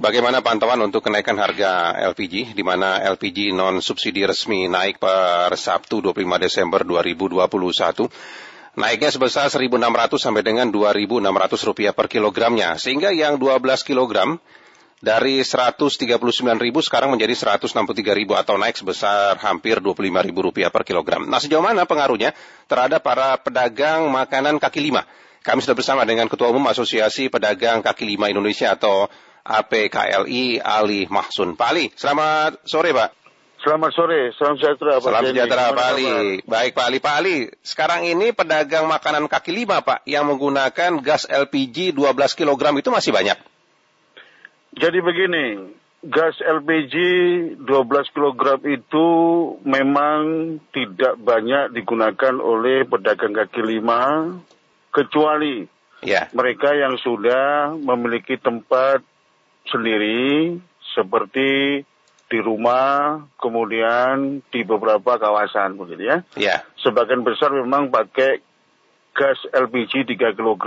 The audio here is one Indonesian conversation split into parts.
Bagaimana pantauan untuk kenaikan harga LPG, di mana LPG non-subsidi resmi naik per Sabtu 25 Desember 2021. Naiknya sebesar 1.600 sampai dengan 2.600 rupiah per kilogramnya, sehingga yang 12 kilogram dari 139.000 sekarang menjadi 163.000 atau naik sebesar hampir 25.000 rupiah per kilogram. Nah, sejauh mana pengaruhnya terhadap para pedagang makanan kaki lima? Kami sudah bersama dengan Ketua Umum Asosiasi Pedagang Kaki Lima Indonesia atau APKLI, Ali Mahsun. Pak Ali, selamat sore Pak. Selamat sore, salam sejahtera Pak. Salam sejahtera Pak Ali. Baik Pak Ali. Pak Ali, sekarang ini pedagang makanan kaki lima Pak yang menggunakan gas LPG 12 kg itu masih banyak. Jadi begini, gas LPG 12 kg itu memang tidak banyak digunakan oleh pedagang kaki lima, kecuali mereka yang sudah memiliki tempat sendiri seperti di rumah, kemudian di beberapa kawasan begitu ya. Sebagian besar memang pakai gas LPG 3 kg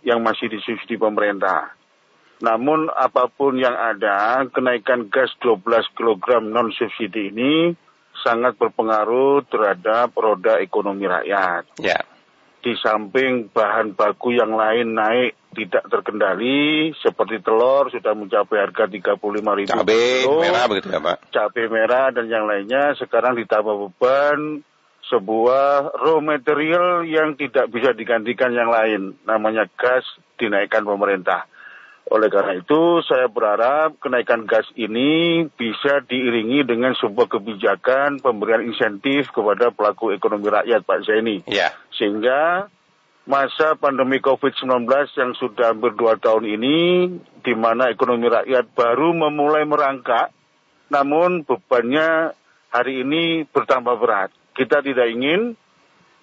yang masih disubsidi pemerintah. Namun apapun yang ada, kenaikan gas 12 kg non subsidi ini sangat berpengaruh terhadap roda ekonomi rakyat. Di samping bahan baku yang lain naik tidak terkendali, seperti telur sudah mencapai harga 35.000. Cabai merah begitu ya Pak? Cabai merah dan yang lainnya sekarang ditambah beban sebuah raw material yang tidak bisa digantikan yang lain, namanya gas dinaikkan pemerintah. Oleh karena itu, saya berharap kenaikan gas ini bisa diiringi dengan sebuah kebijakan pemberian insentif kepada pelaku ekonomi rakyat, Pak Zaini. Sehingga masa pandemi COVID-19 yang sudah hampir 2 tahun ini, di mana ekonomi rakyat baru memulai merangkak, namun bebannya hari ini bertambah berat. Kita tidak ingin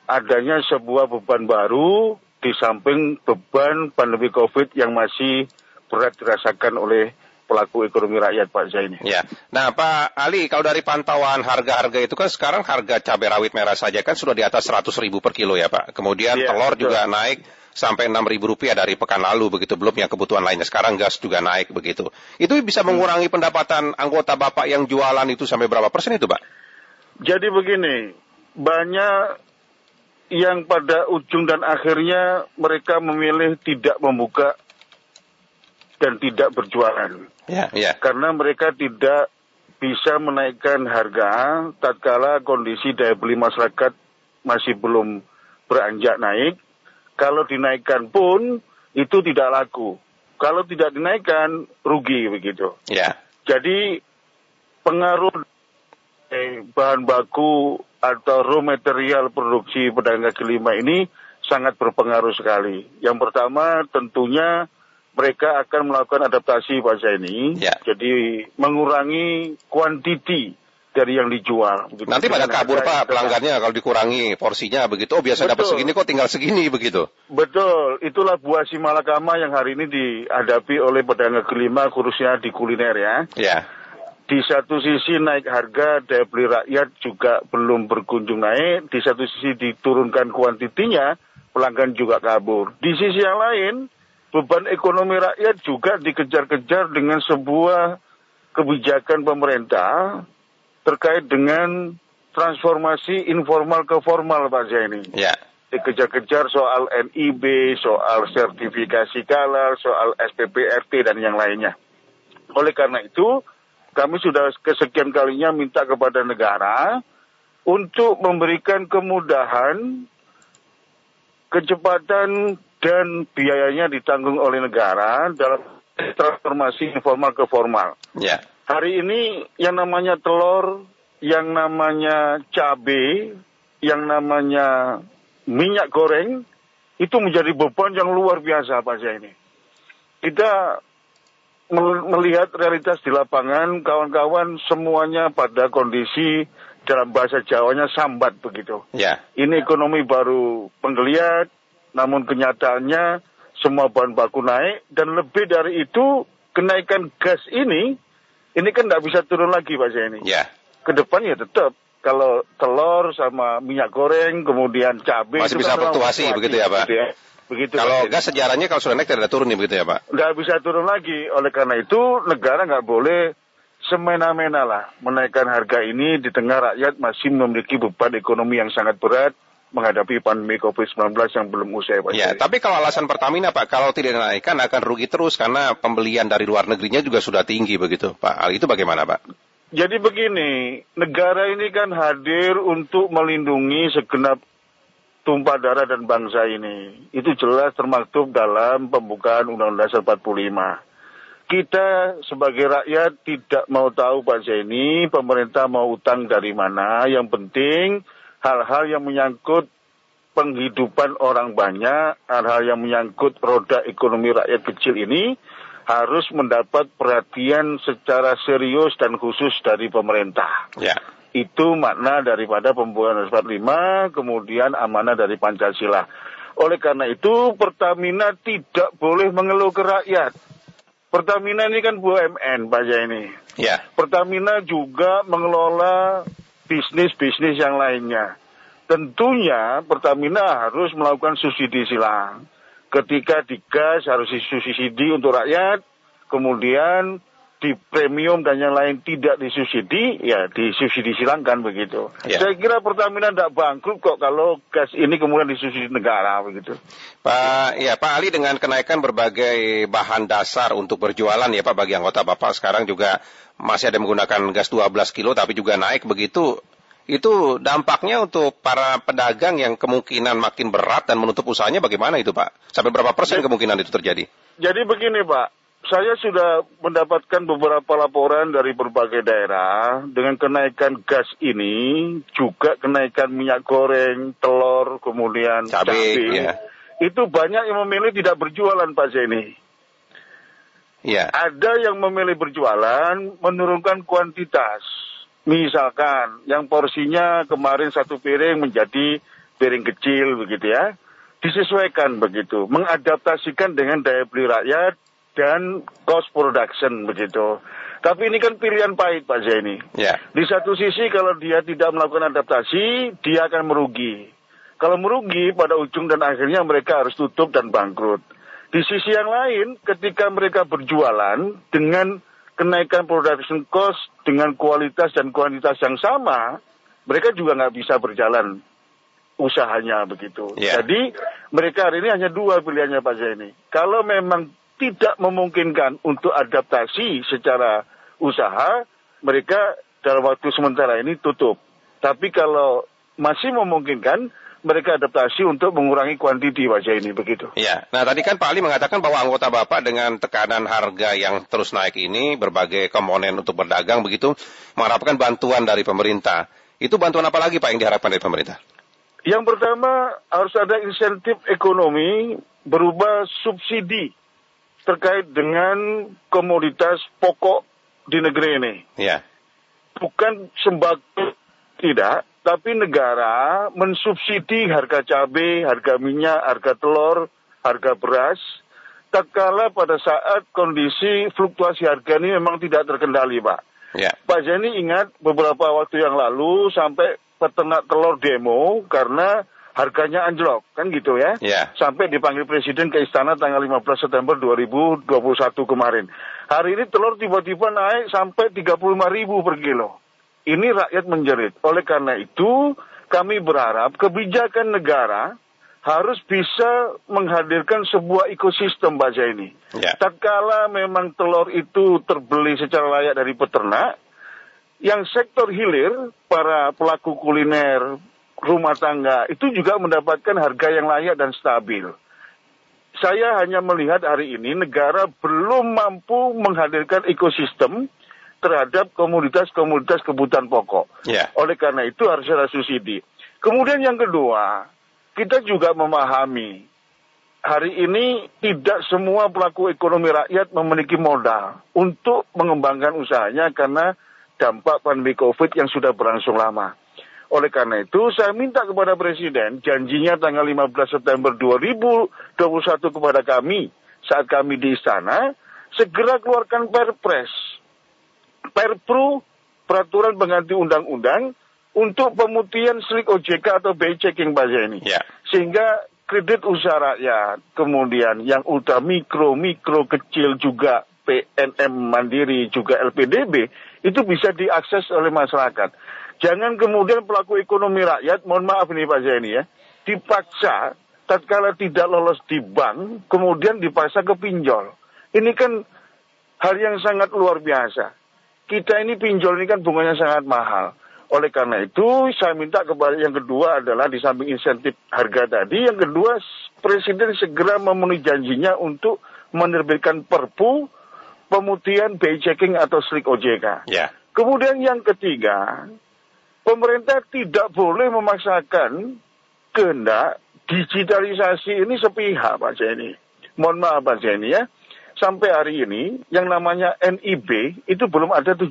adanya sebuah beban baru di samping beban pandemi COVID yang masih berat dirasakan oleh pelaku ekonomi rakyat, Pak Zaini. Nah Pak Ali, kalau dari pantauan harga-harga itu kan sekarang harga cabai rawit merah saja kan sudah di atas 100.000 per kilo ya Pak. Kemudian telur juga naik sampai 6.000 rupiah dari pekan lalu begitu, belum yang kebutuhan lainnya. Sekarang gas juga naik begitu. Itu bisa mengurangi pendapatan anggota Bapak yang jualan itu sampai berapa persen itu Pak? Jadi begini, banyak yang pada ujung dan akhirnya mereka memilih tidak membuka dan tidak berjualan. Karena mereka tidak bisa menaikkan harga tatkala kondisi daya beli masyarakat masih belum beranjak naik. Kalau dinaikkan pun itu tidak laku. Kalau tidak dinaikkan rugi begitu. Jadi pengaruh bahan baku atau raw material produksi pedagang kaki lima ini sangat berpengaruh sekali. Yang pertama tentunya mereka akan melakukan adaptasi Pak Zaini, jadi mengurangi kuantiti dari yang dijual. Begitu. Nanti pada kabur Pak pelanggannya kalau dikurangi porsinya begitu, biasa dapat segini kok tinggal segini begitu. Betul, itulah buah si malakama yang hari ini dihadapi oleh pedagang kaki lima khususnya di kuliner ya. Di satu sisi naik harga, daya beli rakyat juga belum berkunjung naik, di satu sisi diturunkan kuantitinya, pelanggan juga kabur. Di sisi yang lain, beban ekonomi rakyat juga dikejar-kejar dengan sebuah kebijakan pemerintah terkait dengan transformasi informal ke formal, Pak Zaini. Dikejar-kejar soal NIB, soal sertifikasi halal, soal SPP RT dan yang lainnya. Oleh karena itu, kami sudah kesekian kalinya minta kepada negara untuk memberikan kemudahan, kecepatan, dan biayanya ditanggung oleh negara dalam transformasi informal ke formal. Hari ini yang namanya telur, yang namanya cabai, yang namanya minyak goreng, itu menjadi beban yang luar biasa Pak Zaini. Kita melihat realitas di lapangan, kawan-kawan semuanya pada kondisi dalam bahasa Jawanya sambat begitu. Ini ekonomi baru penggeliat, namun kenyataannya semua bahan baku naik, dan lebih dari itu kenaikan gas ini kan tidak bisa turun lagi Pak Zaini. Ke depan ya tetap, kalau telur sama minyak goreng, kemudian cabai masih bisa fluktuasi begitu ya Pak? Begitu. Kalau gas sejarahnya kalau sudah naik tidak turun nih begitu ya Pak? Nggak bisa turun lagi. Oleh karena itu negara nggak boleh semena-mena lah menaikkan harga ini di tengah rakyat masih memiliki beban ekonomi yang sangat berat menghadapi pandemi COVID-19 yang belum usai Pak. Ya, tapi kalau alasan Pertamina Pak, kalau tidak dinaikkan akan rugi terus karena pembelian dari luar negerinya juga sudah tinggi begitu Pak. Hal itu bagaimana Pak? Jadi begini, negara ini kan hadir untuk melindungi segenap tumpah darah dan bangsa ini. Itu jelas termaktub dalam pembukaan Undang-Undang 45. Kita sebagai rakyat tidak mau tahu Pak Zaini, pemerintah mau utang dari mana. Yang penting hal-hal yang menyangkut penghidupan orang banyak, hal-hal yang menyangkut roda ekonomi rakyat kecil ini harus mendapat perhatian secara serius dan khusus dari pemerintah. Ya. Itu makna daripada pembukaan 45, kemudian amanah dari Pancasila. Oleh karena itu, Pertamina tidak boleh mengeluh ke rakyat. Pertamina ini kan BUMN, Pak Zaini. Ya. Pertamina juga mengelola bisnis-bisnis yang lainnya. Tentunya Pertamina harus melakukan subsidi silang. Ketika di gas harus disubsidi untuk rakyat, kemudian di premium dan yang lain tidak disubsidi, ya disubsidi silangkan begitu. Ya. Saya kira Pertamina tidak bangkrut kok kalau gas ini kemudian disubsidi negara begitu. Pak Ali, dengan kenaikan berbagai bahan dasar untuk berjualan ya Pak, bagi anggota Bapak sekarang juga masih ada menggunakan gas 12 kilo tapi juga naik begitu. Itu dampaknya untuk para pedagang yang kemungkinan makin berat dan menutup usahanya bagaimana itu Pak? Sampai berapa persen kemungkinan itu terjadi? Jadi begini Pak. Saya sudah mendapatkan beberapa laporan dari berbagai daerah dengan kenaikan gas ini, juga kenaikan minyak goreng, telur, kemudian cabai. Ya. Itu banyak yang memilih tidak berjualan Pak Zaini. Ya. Ada yang memilih berjualan menurunkan kuantitas. Misalkan yang porsinya kemarin 1 piring menjadi piring kecil begitu ya. Disesuaikan begitu, mengadaptasikan dengan daya beli rakyat dan cost production begitu. Tapi ini kan pilihan pahit Pak Zaini. Yeah. Di satu sisi kalau dia tidak melakukan adaptasi, dia akan merugi. Kalau merugi pada ujung dan akhirnya mereka harus tutup dan bangkrut. Di sisi yang lain, ketika mereka berjualan dengan kenaikan production cost dengan kualitas dan kuantitas yang sama, mereka juga nggak bisa berjalan usahanya begitu. Yeah. Jadi mereka hari ini hanya 2 pilihannya Pak Zaini. Kalau memang tidak memungkinkan untuk adaptasi secara usaha, mereka dalam waktu sementara ini tutup. Tapi kalau masih memungkinkan, mereka adaptasi untuk mengurangi kuantiti wajah ini, begitu. Ya, nah tadi kan Pak Ali mengatakan bahwa anggota Bapak dengan tekanan harga yang terus naik ini, berbagai komponen untuk berdagang begitu, mengharapkan bantuan dari pemerintah. Itu bantuan apa lagi Pak yang diharapkan dari pemerintah? Yang pertama, harus ada insentif ekonomi berupa subsidi terkait dengan komoditas pokok di negeri ini. Ya. Bukan sembako tidak, tapi negara mensubsidi harga cabai, harga minyak, harga telur, harga beras. Tak kala pada saat kondisi fluktuasi harga ini memang tidak terkendali, Pak. Ya. Pak Zaini ingat beberapa waktu yang lalu sampai peternak telur demo karena harganya anjlok, kan gitu ya. Yeah. Sampai dipanggil Presiden ke Istana tanggal 15 September 2021 kemarin. Hari ini telur tiba-tiba naik sampai 35.000 per kilo. Ini rakyat menjerit. Oleh karena itu, kami berharap kebijakan negara harus bisa menghadirkan sebuah ekosistem Pak Zaini. Yeah. Tatkala memang telur itu terbeli secara layak dari peternak, yang sektor hilir, para pelaku kuliner, rumah tangga, itu juga mendapatkan harga yang layak dan stabil. Saya hanya melihat hari ini negara belum mampu menghadirkan ekosistem terhadap komoditas-komoditas kebutuhan pokok. Yeah. Oleh karena itu harus ada subsidi. Kemudian yang kedua, kita juga memahami hari ini tidak semua pelaku ekonomi rakyat memiliki modal untuk mengembangkan usahanya karena dampak pandemi COVID yang sudah berlangsung lama. Oleh karena itu, saya minta kepada Presiden, janjinya tanggal 15 September 2021 kepada kami, saat kami di istana, segera keluarkan Perpres, Perpru, peraturan pengganti undang-undang, untuk pemutihan slik OJK atau BI checking Pak Zaini. Yeah. Sehingga kredit usaha rakyat, kemudian yang ultra mikro kecil juga PNM Mandiri juga LPDB itu bisa diakses oleh masyarakat. Jangan kemudian pelaku ekonomi rakyat, mohon maaf ini Pak Zaini ya, dipaksa tatkala tidak lolos di bank, kemudian dipaksa ke pinjol. Ini kan hal yang sangat luar biasa. Kita ini pinjol ini kan bunganya sangat mahal. Oleh karena itu, saya minta kepada yang kedua adalah di samping insentif harga tadi, yang kedua Presiden segera memenuhi janjinya untuk menerbitkan Perpu pemutihan BI checking atau slik OJK. Ya. Kemudian yang ketiga, pemerintah tidak boleh memaksakan kehendak digitalisasi ini sepihak, Pak Zaini. Mohon maaf, Pak Zaini ya. Sampai hari ini, yang namanya NIB itu belum ada 7%,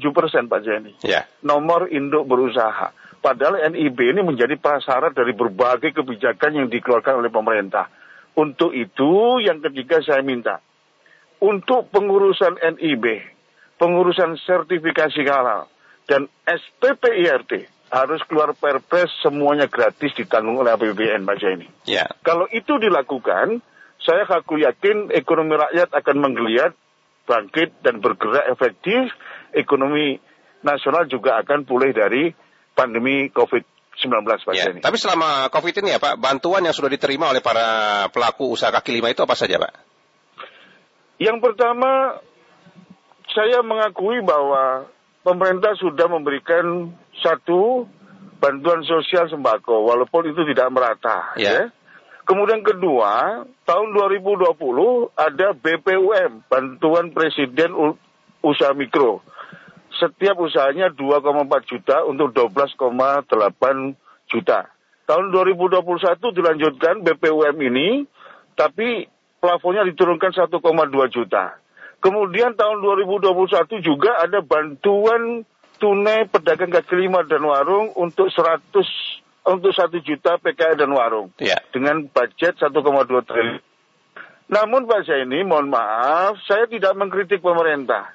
Pak Zaini. Ya. Nomor induk berusaha. Padahal NIB ini menjadi prasyarat dari berbagai kebijakan yang dikeluarkan oleh pemerintah. Untuk itu, yang ketiga saya minta, untuk pengurusan NIB, pengurusan sertifikasi halal, dan SPPIRT, harus keluar perpres semuanya gratis ditanggung oleh APBN, Pak Zaini. Ya. Kalau itu dilakukan, saya yakin ekonomi rakyat akan menggeliat, bangkit dan bergerak efektif. Ekonomi nasional juga akan pulih dari pandemi COVID-19, Pak Zaini. Tapi selama COVID ini ya Pak, bantuan yang sudah diterima oleh para pelaku usaha kaki lima itu apa saja Pak? Yang pertama, saya mengakui bahwa pemerintah sudah memberikan satu bantuan sosial sembako, walaupun itu tidak merata. Ya. Kemudian kedua, tahun 2020 ada BPUM, Bantuan Presiden Usaha Mikro. Setiap usahanya 2,4 juta untuk 12,8 juta. Tahun 2021 dilanjutkan BPUM ini, tapi plafonnya diturunkan 1,2 juta. Kemudian tahun 2021 juga ada bantuan tunai pedagang kaki lima dan warung untuk 1 juta PKL dan warung. Dengan budget 1,2 triliun. Namun Pak Zaini, mohon maaf, saya tidak mengkritik pemerintah.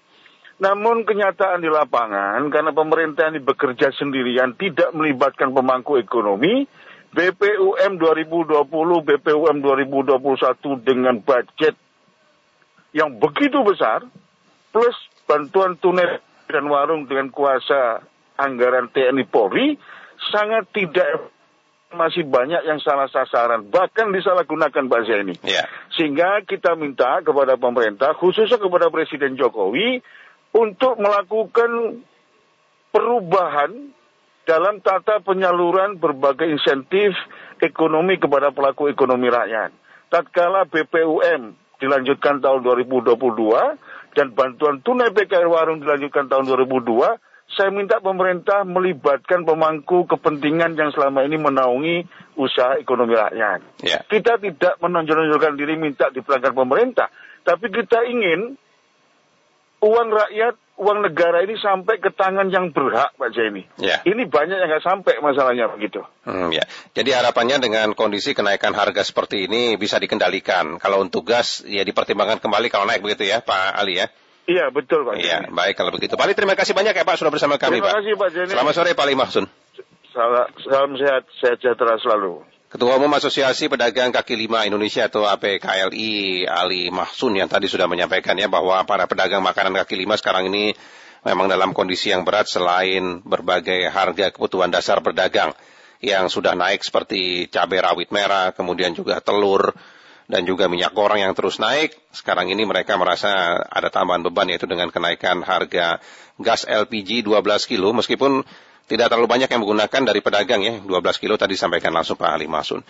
Namun kenyataan di lapangan, karena pemerintah ini bekerja sendirian, tidak melibatkan pemangku ekonomi, BPUM 2020, BPUM 2021 dengan budget yang begitu besar, plus bantuan tunai dan warung dengan kuasa anggaran TNI Polri, sangat tidak, masih banyak yang salah sasaran, bahkan disalahgunakan Pak Zaini. Sehingga kita minta kepada pemerintah, khususnya kepada Presiden Jokowi, untuk melakukan perubahan dalam tata penyaluran berbagai insentif ekonomi kepada pelaku ekonomi rakyat. Tatkala BPUM dilanjutkan tahun 2022 dan bantuan tunai PKL warung dilanjutkan tahun 2002, saya minta pemerintah melibatkan pemangku kepentingan yang selama ini menaungi usaha ekonomi rakyat. Kita tidak menonjol-nonjolkan diri minta diperangkat pemerintah, tapi kita ingin uang rakyat, uang negara ini sampai ke tangan yang berhak, Pak Zaini. Ini banyak yang nggak sampai masalahnya begitu. Jadi harapannya dengan kondisi kenaikan harga seperti ini bisa dikendalikan. Kalau untuk gas, ya dipertimbangkan kembali kalau naik begitu ya, Pak Ali ya? Iya, betul Pak Zaini. Baik kalau begitu. Pak Ali, terima kasih banyak ya Pak sudah bersama kami, Pak. Terima kasih Pak Zaini. Selamat sore Pak Ali Mahsun. Salam sehat, sehat sejahtera selalu. Ketua Umum Asosiasi Pedagang Kaki Lima Indonesia atau APKLI Ali Mahsun yang tadi sudah menyampaikan ya bahwa para pedagang makanan kaki lima sekarang ini memang dalam kondisi yang berat selain berbagai harga kebutuhan dasar berdagang yang sudah naik seperti cabai rawit merah, kemudian juga telur dan juga minyak goreng yang terus naik. Sekarang ini mereka merasa ada tambahan beban yaitu dengan kenaikan harga gas LPG 12 kilo meskipun tidak terlalu banyak yang menggunakan dari pedagang ya, 12 kilo tadi sampaikan langsung Pak Ali Mahsun.